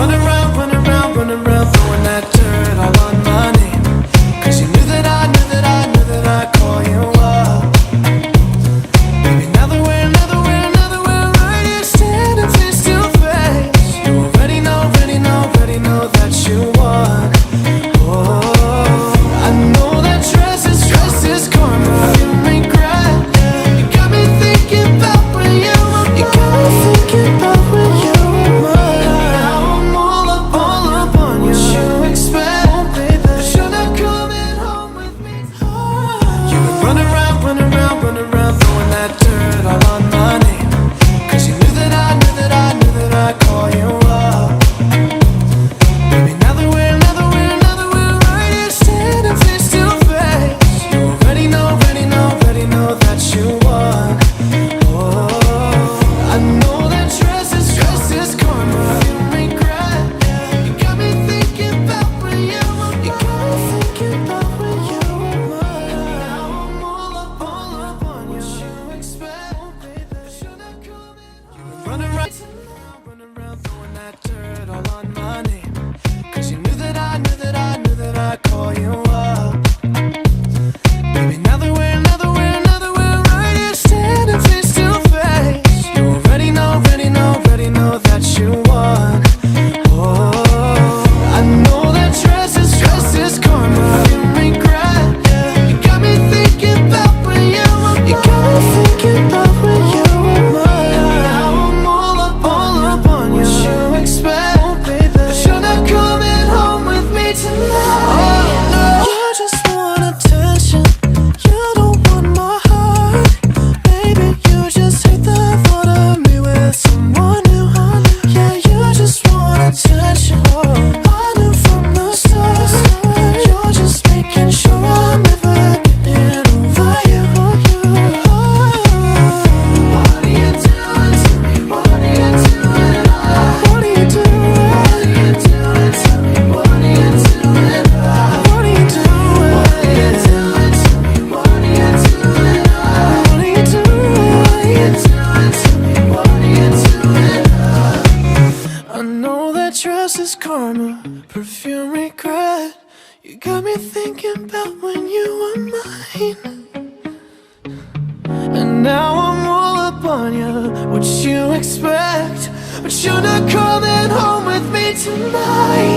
run around, throwing that dirt all on my name. 'Cause you knew that I'd call you up. Baby, now that we're right here standing face to face, you already know that you won. Oh, I know that stress is karma. You regret, you got me thinking about when you were mine. You got me thinking about when you were mine. Now I'm all up on you. What you expect, oh, baby, but you're not coming home with me. You were running around, throwing that dirt all on my name. 'Cause you knew that I'd call you up. Baby, now that we're right here standing face to face, you already know that you won. Oh, I know that stress is karma. You regret, you got me thinking about when you were mine. You got me thinking about when you were mine. Now I'm all up on you. What you expect, oh, baby, but you're not coming home. You were running around, throwing that dirt all on my name. 'Cause you knew that I'd call you up. Baby, now that we're right here standing face to face, you already know that you won. Oh, I know that stress is karma. You regret, you got me thinking about when you were mine. You got me thinking about when you were mine. Now I'm all up on you. What you expect, oh, baby, but you're not coming home with me tonight. Oh, no. You just want attention, you don't want my heart. Baby, you just hate the thought of me with someone new. Yeah, you just want attention. I knew from the start, you're just making sure I'm never getting over you. What are you doing to me? What are you doing? What are you doing? What are you doing to me? What are you doing? What are you doing? What are you doing to me? What are you doing? What are you doing? What are you doing to me? What are you doing? I know that dress is karma, perfume regret. You got me thinking about when you were mine. And now I'm all up on you. What you expect, but you're not coming home with me tonight.